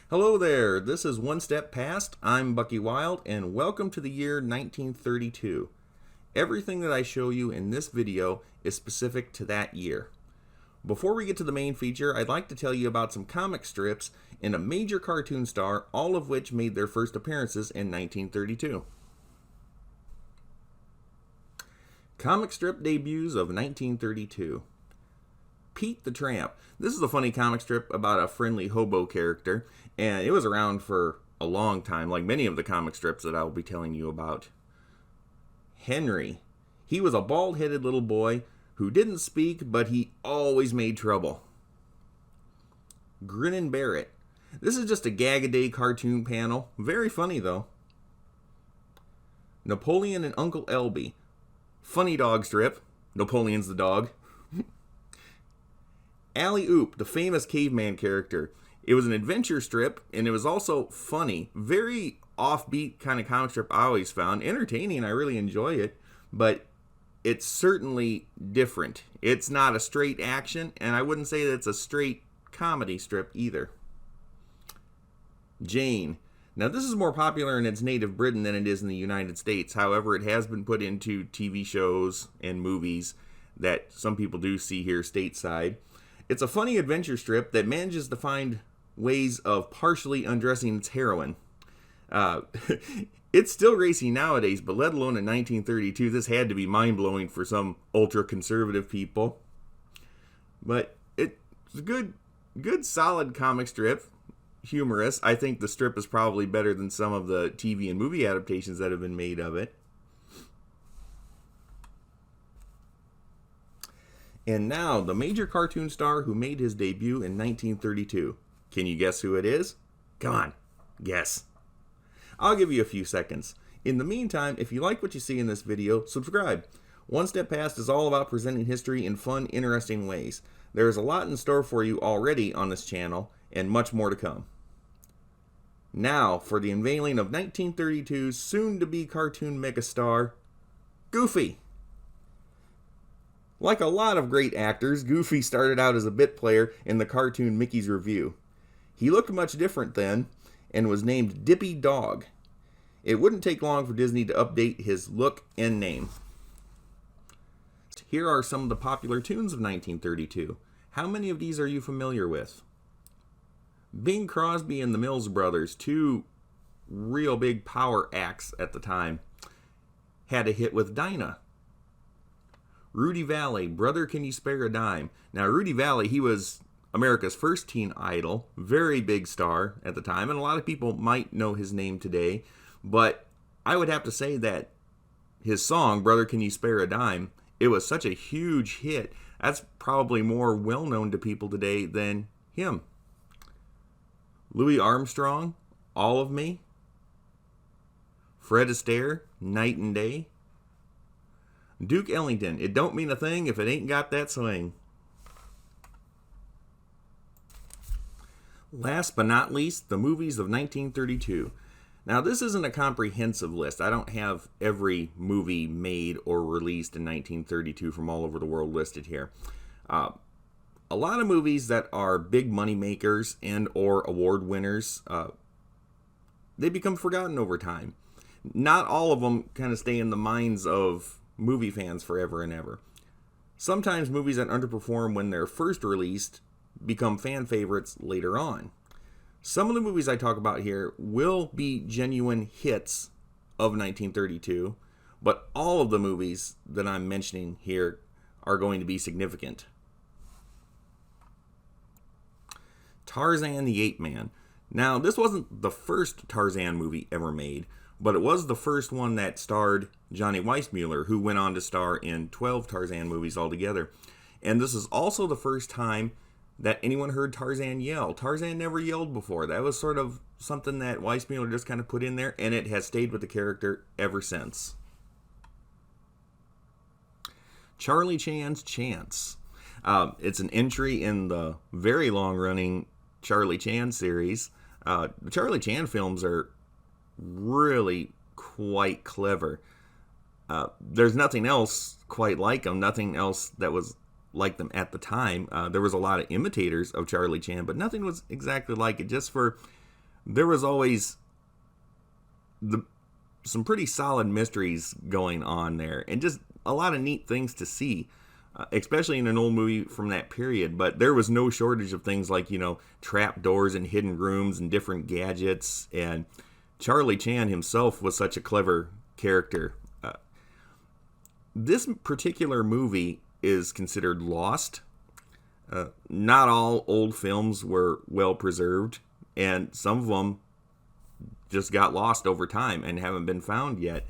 Hello there, this is One Step Past. I'm Bucky Wild, and welcome to the year 1932. Everything that I show you in this video is specific to that year. Before we get to the main feature, I'd like to tell you about some comic strips and a major cartoon star, all of which made their first appearances in 1932. Comic strip debuts of 1932. Pete the Tramp. This is a funny comic strip about a friendly hobo character, and it was around for a long time, like many of the comic strips that I'll be telling you about. Henry. He was a bald-headed little boy who didn't speak, but he always made trouble. Grinnin' Barrett. This is just a gag-a-day cartoon panel. Very funny, though. Napoleon and Uncle Elby. Funny dog strip. Napoleon's the dog. Alley Oop, the famous caveman character. It was an adventure strip, and it was also funny. Very offbeat kind of comic strip I always found. Entertaining, I really enjoy it, but it's certainly different. It's not a straight action, and I wouldn't say that it's a straight comedy strip either. Jane. Now, this is more popular in its native Britain than it is in the United States. However, it has been put into TV shows and movies that some people do see here stateside. It's a funny adventure strip that manages to find ways of partially undressing its heroine. It's still racy nowadays, but let alone in 1932, this had to be mind-blowing for some ultra-conservative people. But it's a good solid comic strip. Humorous. I think the strip is probably better than some of the TV and movie adaptations that have been made of it. And now, the major cartoon star who made his debut in 1932. Can you guess who it is? Come on, guess. I'll give you a few seconds. In the meantime, if you like what you see in this video, subscribe. One Step Past is all about presenting history in fun, interesting ways. There is a lot in store for you already on this channel, and much more to come. Now, for the unveiling of 1932's soon-to-be cartoon megastar, Goofy. Like a lot of great actors, Goofy started out as a bit player in the cartoon Mickey's Revue. He looked much different then, and was named Dippy Dog. It wouldn't take long for Disney to update his look and name. Here are some of the popular tunes of 1932. How many of these are you familiar with? Bing Crosby and the Mills Brothers, two real big power acts at the time, had a hit with Dinah. Rudy Valley, Brother Can You Spare a Dime? Now, Rudy Valley, he was America's first teen idol, very big star at the time, and a lot of people might know his name today, but I would have to say that his song, Brother Can You Spare a Dime, it was such a huge hit, that's probably more well-known to people today than him. Louis Armstrong, All of Me. Fred Astaire, Night and Day. Duke Ellington, It Don't Mean a Thing If It Ain't Got That Swing. Last but not least, the movies of 1932. Now, this isn't a comprehensive list. I don't have every movie made or released in 1932 from all over the world listed here. A lot of movies that are big money makers and or award winners, they become forgotten over time. Not all of them kind of stay in the minds of movie fans forever and ever. Sometimes movies that underperform when they're first released become fan favorites later on. Some of the movies I talk about here will be genuine hits of 1932, but all of the movies that I'm mentioning here are going to be significant. Tarzan the Ape Man. Now, this wasn't the first Tarzan movie ever made, but it was the first one that starred Johnny Weissmuller, who went on to star in 12 Tarzan movies altogether. And this is also the first time that anyone heard Tarzan yell. Tarzan never yelled before. That was sort of something that Weissmuller just kind of put in there, and it has stayed with the character ever since. Charlie Chan's Chance. It's an entry in the very long-running Charlie Chan series. The Charlie Chan films are really quite clever. There's nothing else quite like them, nothing else that was like them at the time. There was a lot of imitators of Charlie Chan, but nothing was exactly like it. Just for there was always some pretty solid mysteries going on there, and just a lot of neat things to see, especially in an old movie from that period. But there was no shortage of things like, trap doors and hidden rooms and different gadgets. And Charlie Chan himself was such a clever character. This particular movie is considered lost. Not all old films were well preserved, and some of them just got lost over time and haven't been found yet.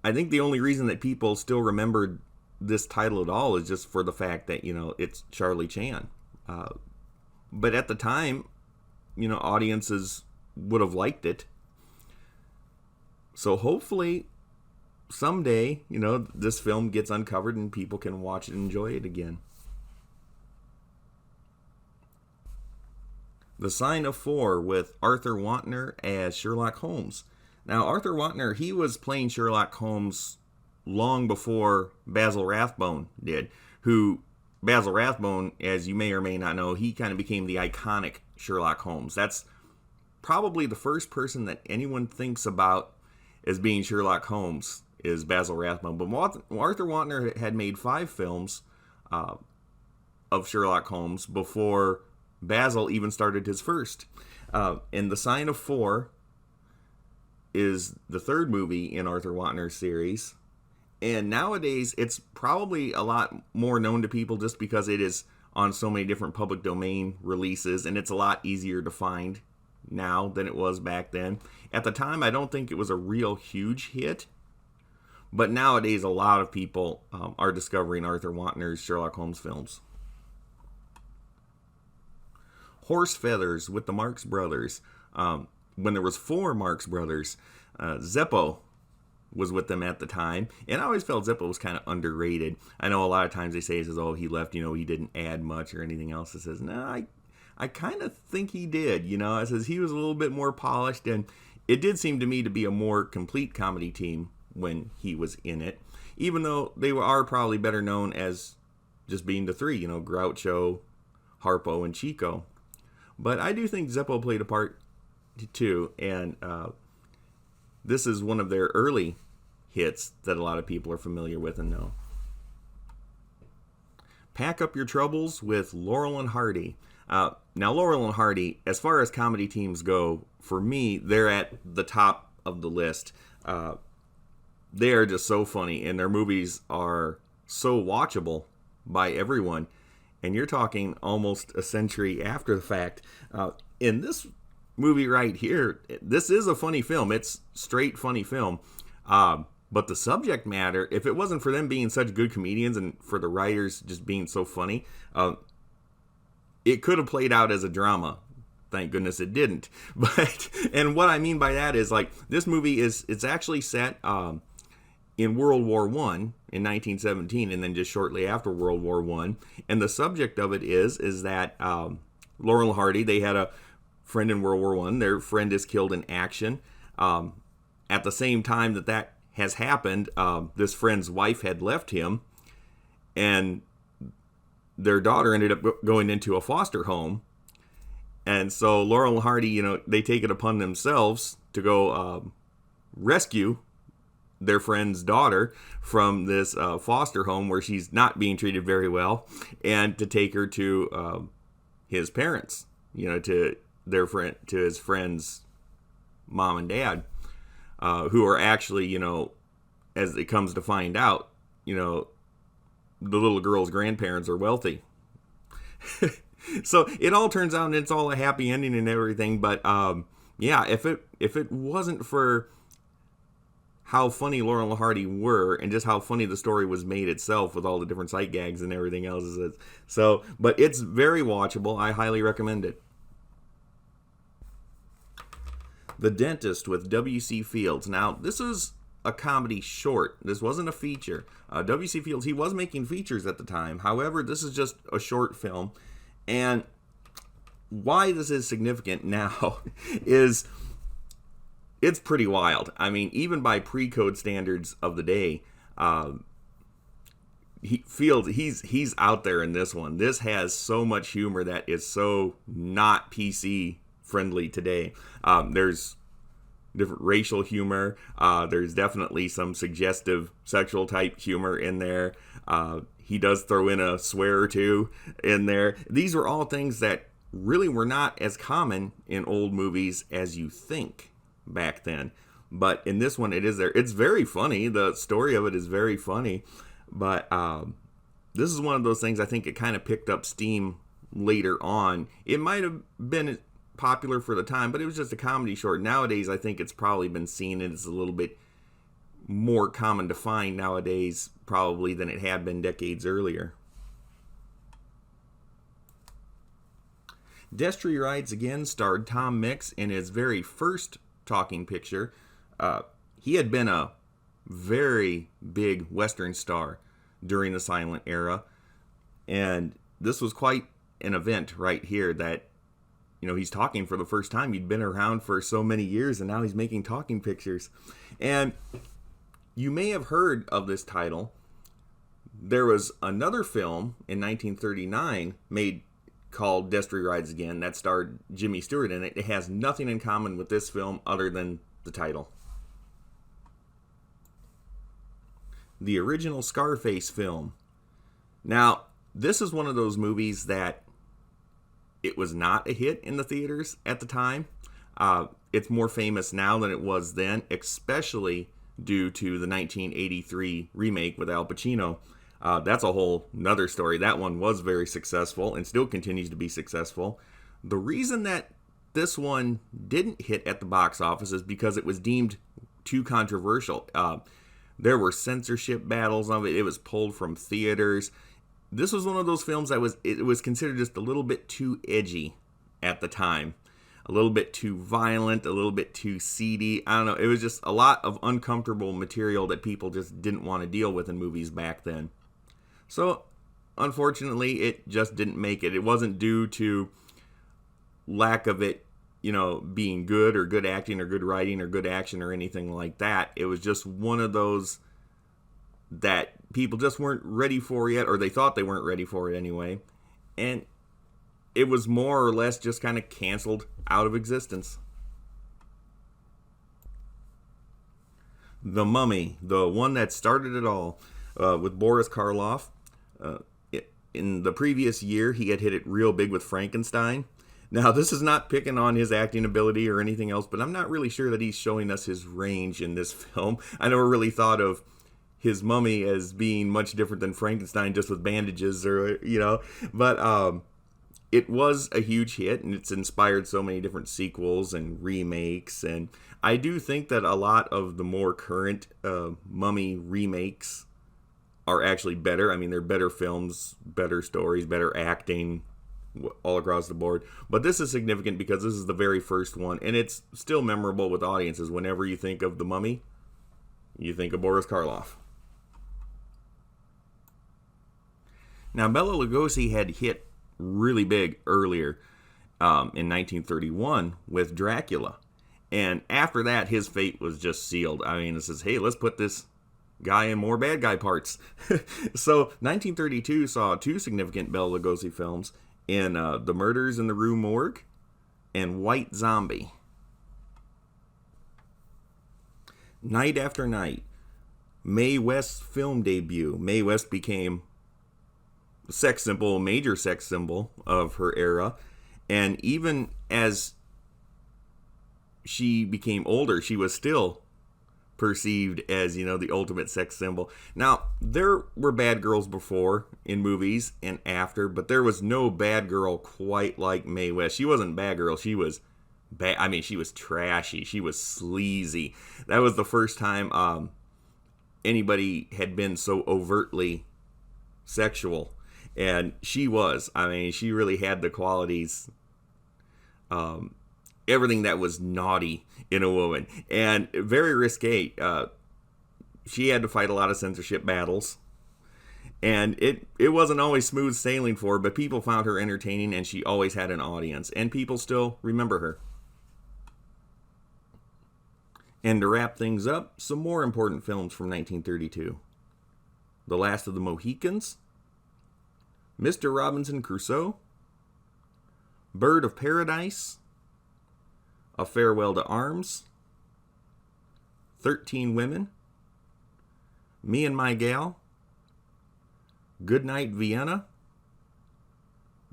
I think the only reason that people still remembered this title at all is just for the fact that, it's Charlie Chan. But at the time, audiences would have liked it. So hopefully someday, this film gets uncovered and people can watch it and enjoy it again. The Sign of Four with Arthur Wantner as Sherlock Holmes. Now, Arthur Wantner, he was playing Sherlock Holmes long before Basil Rathbone did, who, Basil Rathbone, as you may or may not know, he kind of became the iconic Sherlock Holmes. That's probably the first person that anyone thinks about as being Sherlock Holmes is Basil Rathbone. But Arthur Wantner had made 5 films of Sherlock Holmes before Basil even started his first. And The Sign of Four is the 3rd movie in Arthur Wantner's series. And nowadays, it's probably a lot more known to people just because it is on so many different public domain releases, and it's a lot easier to find now than it was back then. At the time, I don't think it was a real huge hit, but nowadays, a lot of people are discovering Arthur Wantner's Sherlock Holmes films. Horse Feathers with the Marx Brothers. When there was 4 Marx Brothers, Zeppo was with them at the time, and I always felt Zeppo was kind of underrated. I know a lot of times they say, he left, he didn't add much or anything else. It says, no, I kind of think he did, It says he was a little bit more polished, and it did seem to me to be a more complete comedy team when he was in it, even though they are probably better known as just being the 3, Groucho, Harpo, and Chico. But I do think Zeppo played a part too, and this is one of their early hits that a lot of people are familiar with and know. Pack Up Your Troubles with Laurel and Hardy. Now, Laurel and Hardy, as far as comedy teams go, for me, they're at the top of the list. They are just so funny, and their movies are so watchable by everyone. And you're talking almost a century after the fact. In this movie right here, this is a funny film. It's straight funny film. But the subject matter, if it wasn't for them being such good comedians and for the writers just being so funny, it could have played out as a drama. Thank goodness it didn't. And what I mean by that is, like, this movie it's actually set in World War I in 1917, and then just shortly after World War I. And the subject of it is that Laurel and Hardy, they had a friend in World War I. Their friend is killed in action. At the same time that has happened, this friend's wife had left him, and their daughter ended up going into a foster home. And so Laurel and Hardy, they take it upon themselves to go rescue their friend's daughter from this foster home where she's not being treated very well, and to take her to his parents, to his friend's mom and dad, who are actually, as it comes to find out, the little girl's grandparents are wealthy. So it all turns out, and it's all a happy ending and everything. But if it wasn't for how funny Laurel and Hardy were, and just how funny the story was made itself with all the different sight gags and everything else. But it's very watchable. I highly recommend it. The Dentist with W.C. Fields. Now, this is a comedy short. This wasn't a feature. W.C. Fields, he was making features at the time. However, this is just a short film. And why this is significant now is it's pretty wild. I mean, even by pre-code standards of the day, Fields, he's out there in this one. This has so much humor that is so not PC friendly today. There's different racial humor. There's definitely some suggestive sexual type humor in there. He does throw in a swear or two in there. These are all things that really were not as common in old movies as you think back then. But in this one, it is there. It's very funny. The story of it is very funny. But this is one of those things I think it kind of picked up steam later on. It might have been popular for the time, but it was just a comedy short. Nowadays, I think it's probably been seen and it's a little bit more common to find nowadays probably than it had been decades earlier. Destry Rides Again starred Tom Mix in his very first talking picture. He had been a very big Western star during the silent era, and this was quite an event right here that, you know, he's talking for the first time. He'd been around for so many years, and now he's making talking pictures. And you may have heard of this title. There was another film in 1939 made called Destry Rides Again that starred Jimmy Stewart in it. It has nothing in common with this film other than the title. The original Scarface film. Now, this is one of those movies that it was not a hit in the theaters at the time. It's more famous now than it was then, especially due to the 1983 remake with Al Pacino. That's a whole nother story. That one was very successful and still continues to be successful. The reason that this one didn't hit at the box office is because it was deemed too controversial. There were censorship battles of it. It was pulled from theaters. This was one of those films that was considered just a little bit too edgy at the time. A little bit too violent, a little bit too seedy. I don't know. It was just a lot of uncomfortable material that people just didn't want to deal with in movies back then. So, unfortunately, it just didn't make it. It wasn't due to lack of it, you know, being good or good acting or good writing or good action or anything like that. It was just one of those that people just weren't ready for yet, or they thought they weren't ready for it anyway. And it was more or less just kind of canceled out of existence. The Mummy, the one that started it all, with Boris Karloff. In the previous year, he had hit it real big with Frankenstein. Now, this is not picking on his acting ability or anything else, but I'm not really sure that he's showing us his range in this film. I never really thought of his Mummy as being much different than Frankenstein, just with bandages, or, you know, but it was a huge hit, and it's inspired so many different sequels and remakes, and I do think that a lot of the more current Mummy remakes are actually better. I mean, they're better films, better stories, better acting, all across the board. But this is significant because this is the very first one, and it's still memorable with audiences. Whenever you think of The Mummy, you think of Boris Karloff. Now, Bela Lugosi had hit really big earlier in 1931 with Dracula. And after that, his fate was just sealed. I mean, it says, hey, let's put this guy in more bad guy parts. So 1932 saw two significant Bela Lugosi films in The Murders in the Rue Morgue and White Zombie. Night After Night, Mae West's film debut. Mae West became a sex symbol, a major sex symbol of her era. And even as she became older, she was still perceived as, you know, the ultimate sex symbol. Now, there were bad girls before in movies and after, but there was no bad girl quite like Mae West. She wasn't bad girl. She was bad. I mean, she was trashy. She was sleazy. That was the first time anybody had been so overtly sexual. And she was. I mean, she really had the qualities, everything that was naughty in a woman, and very risque. She had to fight a lot of censorship battles, and it wasn't always smooth sailing for her, but people found her entertaining, and she always had an audience, and people still remember her. And to wrap things up, some more important films from 1932. The Last of the Mohicans, Mr. Robinson Crusoe, Bird of Paradise, A Farewell to Arms, 13 Women, Me and My Gal, Goodnight Vienna,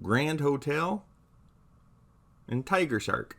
Grand Hotel, and Tiger Shark.